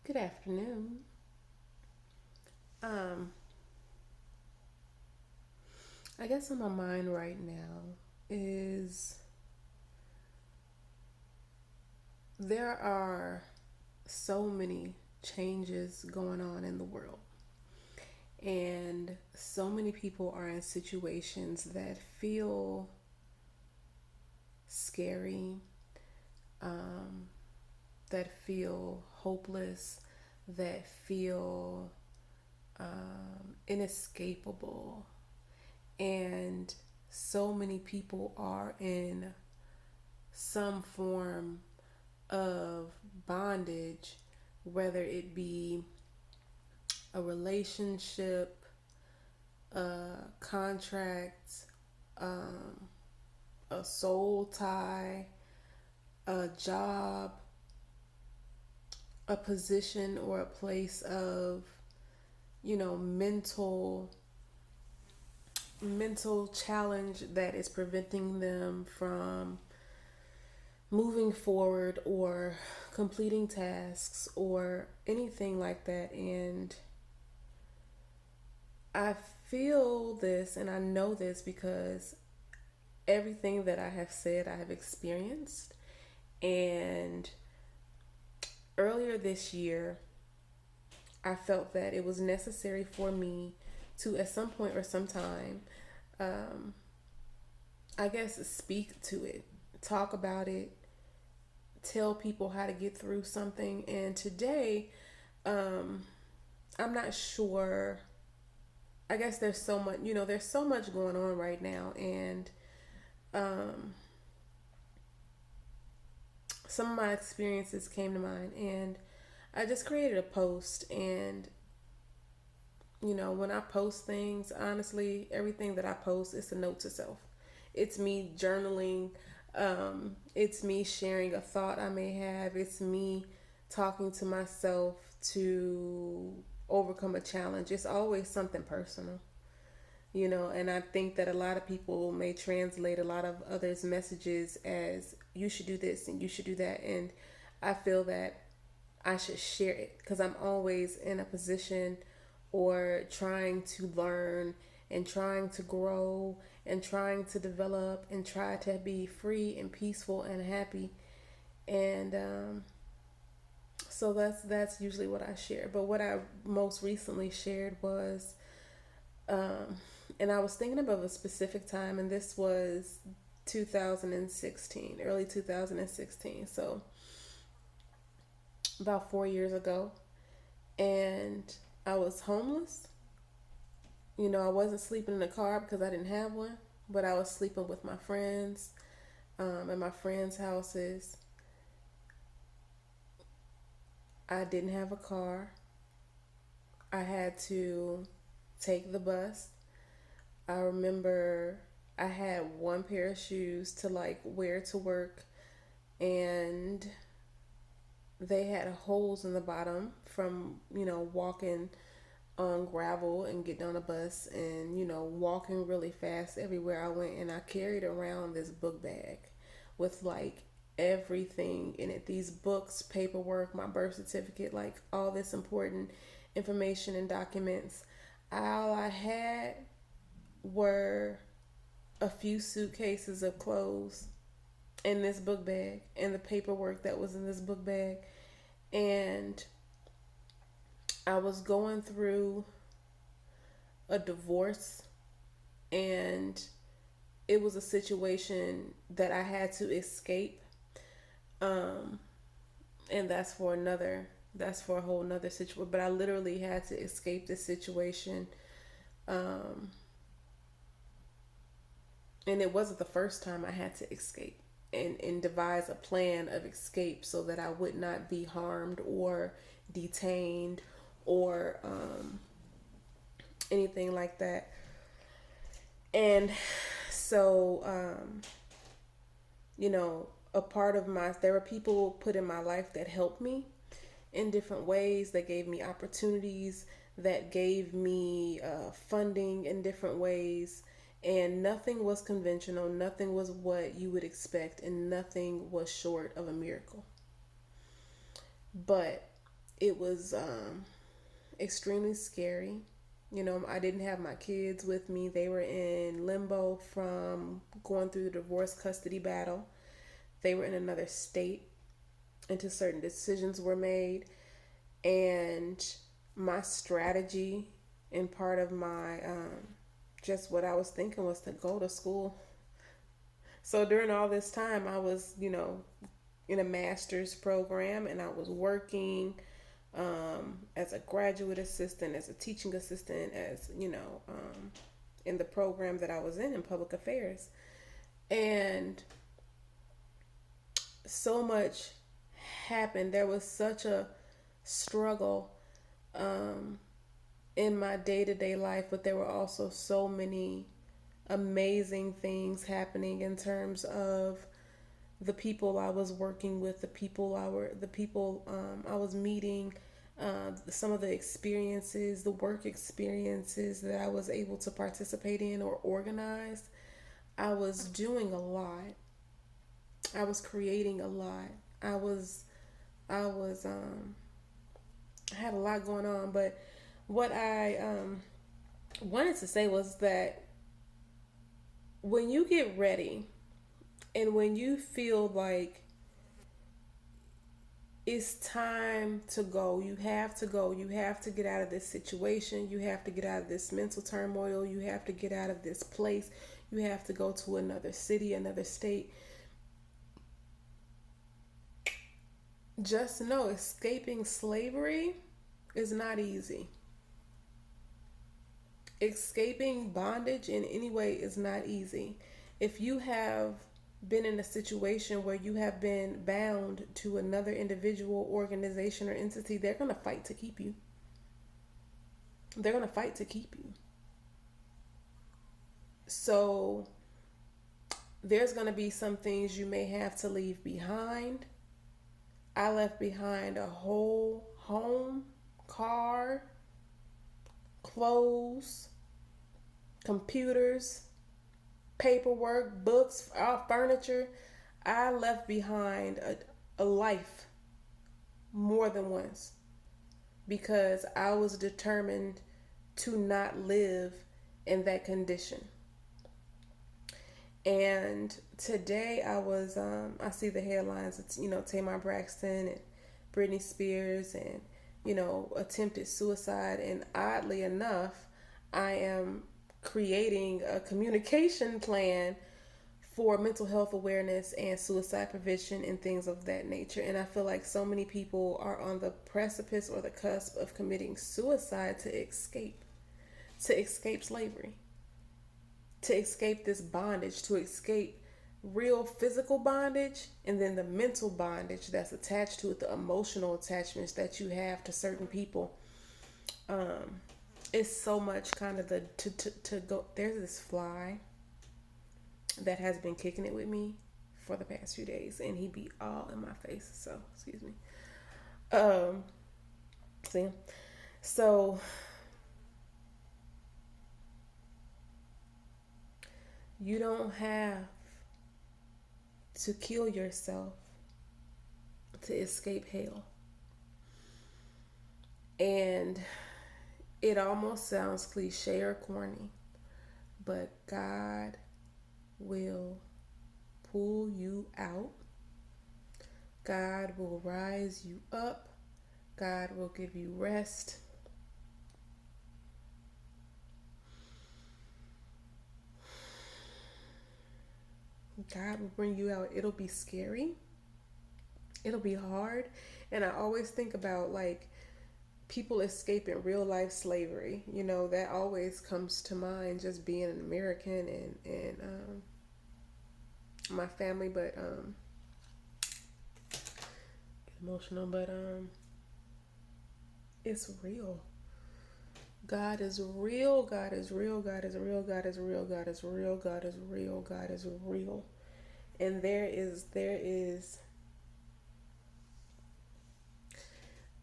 Good afternoon. Um, I guess on my mind right now is there are so many changes going on in the world, and so many people are in situations that feel scary, um, that feel hopeless, that feel inescapable, and so many people are in some form of bondage, whether it be a relationship, a contract, um, a soul tie, a job, a position or a place of, mental challenge that is preventing them from moving forward or completing tasks or anything like that. And I feel this and I know this because everything that I have said, I have experienced. And earlier this year, I felt that it was necessary for me to, at some point or some time, um, I guess, speak to it, talk about it, tell people how to get through something. And today, um, I'm not sure. I guess there's so much going on right now, and um, some of my experiences came to mind, and I just created a post. And when I post things, honestly, everything that I post is a note to self. It's me journaling. It's me sharing a thought I may have. It's me talking to myself to overcome a challenge. It's always something personal. And I think that a lot of people may translate a lot of others' messages as you should do this and you should do that. And I feel that I should share it because I'm always in a position or trying to learn and trying to grow and trying to develop and try to be free and peaceful and happy. And so that's usually what I share. But what I most recently shared was, um, and I was thinking about a specific time, and this was 2016, early 2016. So about 4 years ago, and I was homeless. I wasn't sleeping in a car because I didn't have one, but I was sleeping with my friends at my friends' houses. I didn't have a car. I had to take the bus. I remember I had one pair of shoes to like wear to work, and they had holes in the bottom from walking on gravel and getting on a bus and walking really fast everywhere I went. And I carried around this book bag with like everything in it, these books, paperwork, my birth certificate, like all this important information and documents. All I had were a few suitcases of clothes in this book bag and the paperwork that was in this book bag. And I was going through a divorce, and it was a situation that I had to escape. Um, and that's for a whole nother situation. But I literally had to escape this situation. Um, and it wasn't the first time I had to escape and devise a plan of escape so that I would not be harmed or detained or anything like that. And so, you know, a part of there were people put in my life that helped me in different ways, that gave me opportunities, that gave me funding in different ways. And nothing was conventional, nothing was what you would expect, and nothing was short of a miracle. But It was extremely scary. You know, I didn't have my kids with me. They were in limbo from going through the divorce custody battle. They were in another state until certain decisions were made. And my strategy and part of my just what I was thinking was to go to school. So during all this time, I was, in a master's program, and I was working as a graduate assistant, as a teaching assistant, as in the program that I was in public affairs. And so much happened. There was such a struggle um, in my day to day life, but there were also so many amazing things happening in terms of the people I was working with, the people I was meeting, some of the experiences, the work experiences that I was able to participate in or organize. I was doing a lot. I was creating a lot. I was I was I had a lot going on, but what I wanted to say was that when you get ready and when you feel like it's time to go, you have to go, you have to get out of this situation, you have to get out of this mental turmoil, you have to get out of this place, you have to go to another city, another state. Just know escaping slavery is not easy. Escaping bondage in any way is not easy. If you have been in a situation where you have been bound to another individual, organization, or entity, they're going to fight to keep you. They're going to fight to keep you. So there's going to be some things you may have to leave behind. I left behind a whole home, car, clothes, computers, paperwork, books, furniture. I left behind a life more than once because I was determined to not live in that condition. And today I see the headlines. It's, Tamar Braxton and Britney Spears and, attempted suicide. And oddly enough, I am creating a communication plan for mental health awareness and suicide prevention and things of that nature. And I feel like so many people are on the precipice or the cusp of committing suicide to escape slavery, to escape this bondage, to escape real physical bondage, and then the mental bondage that's attached to it, the emotional attachments that you have to certain people. It's so much kind of to go. There's this fly that has been kicking it with me for the past few days, and he be all in my face. So excuse me. Um, see, so you don't have to kill yourself to escape hell. And it almost sounds cliche or corny, but God will pull you out. God will rise you up. God will give you rest. God will bring you out. It'll be scary. It'll be hard. And I always think about like people escaping real life slavery. That always comes to mind just being an American and my family, but emotional, but it's real. God is real. God is real. God is real. God is real. God is real. God is real. God is real. And there is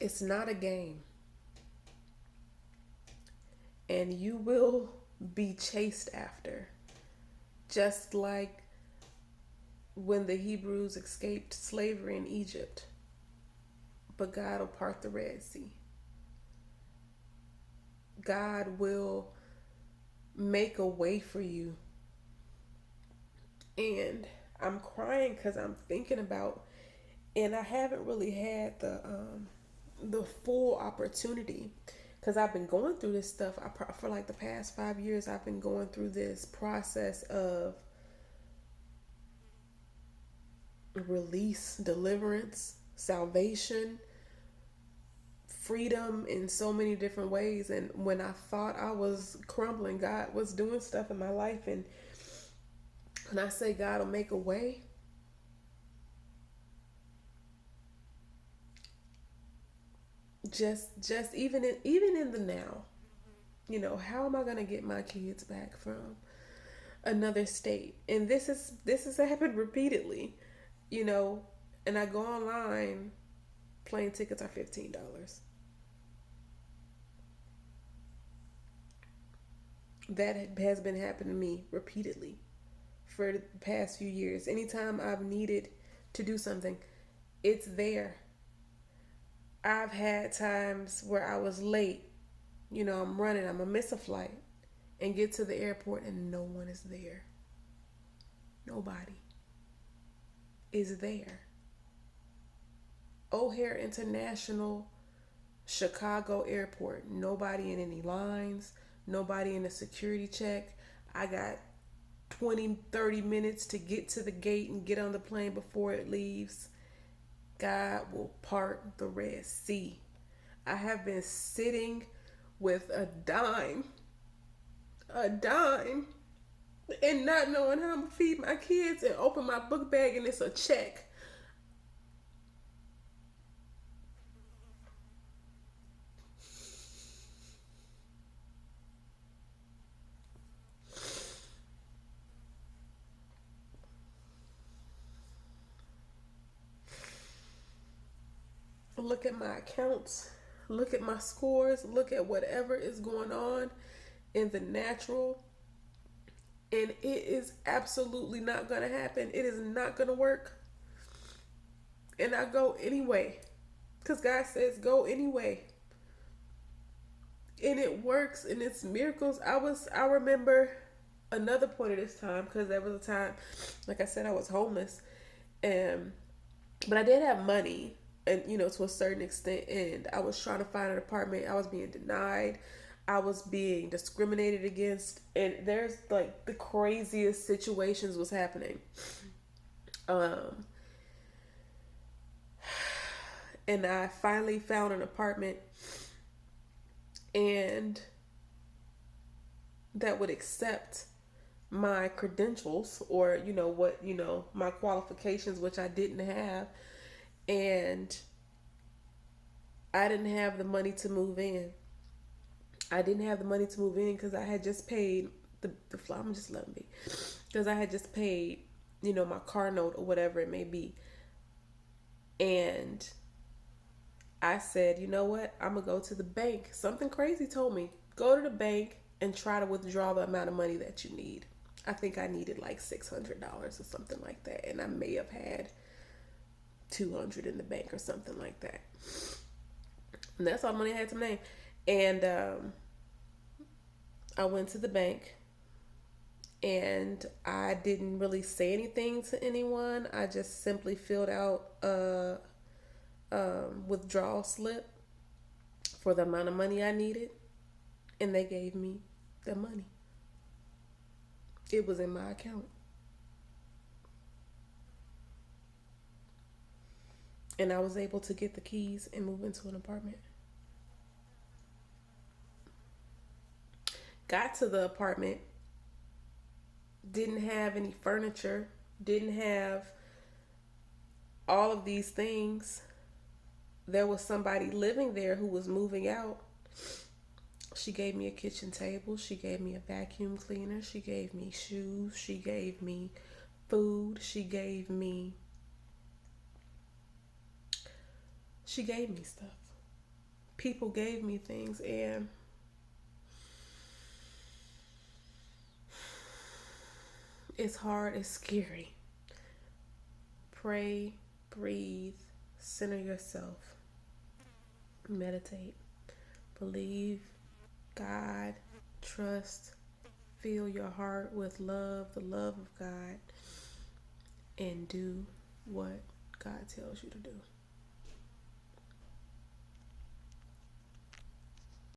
it's not a game. And you will be chased after. Just like when the Hebrews escaped slavery in Egypt. but God will part the Red Sea. God will make a way for you. And I'm crying because I'm thinking about, and I haven't really had the full opportunity because I've been going through this stuff. For like the past 5 years, I've been going through this process of release, deliverance, salvation, freedom in so many different ways. And when I thought I was crumbling, God was doing stuff in my life. And when I say God will make a way, just even in the now, how am I gonna get my kids back from another state? And this has happened repeatedly, you know. And I go online, plane tickets are $15. That has been happening to me repeatedly for the past few years. Anytime I've needed to do something, it's there. I've had times where I was late. I'm running, I'm gonna miss a flight and get to the airport and no one is there. Nobody is there. O'Hare International, Chicago Airport, nobody in any lines, nobody in a security check. I got 20, 30 minutes to get to the gate and get on the plane before it leaves. God will part the Red Sea. I have been sitting with a dime, and not knowing how I'm gonna feed my kids and open my book bag and it's a check. Look at my accounts, look at my scores, look at whatever is going on in the natural, and it is absolutely not gonna happen. It is not gonna work. And I go anyway. Because God says go anyway. And it works and it's miracles. I remember another point of this time, because there was a time, like I said, I was homeless, and but I did have money, and to a certain extent, and I was trying to find an apartment. I was being denied, I was being discriminated against, and there's like the craziest situations was happening. um and I finally found an apartment, and that would accept my credentials, or what, my qualifications, which I didn't have. And I didn't have the money to move in. I didn't have the money to move in because I had just paid the fly. I'm just letting be, because I had just paid, my car note or whatever it may be. And I said, you know what? I'm gonna go to the bank. Something crazy told me, go to the bank and try to withdraw the amount of money that you need. I think I needed like $600 or something like that, and I may have had 200 in the bank or something like that. And that's all the money I had to name. And I went to the bank, and I didn't really say anything to anyone. I just simply filled out a withdrawal slip for the amount of money I needed, and they gave me the money. It was in my account. And I was able to get the keys and move into an apartment. Got to the apartment, didn't have any furniture, didn't have all of these things. There was somebody living there who was moving out. She gave me a kitchen table. She gave me a vacuum cleaner. She gave me shoes. She gave me food. She gave me stuff. People gave me things, and it's hard, it's scary. Pray, breathe, center yourself. Meditate. Believe God. Trust. Fill your heart with love, the love of God, and do what God tells you to do.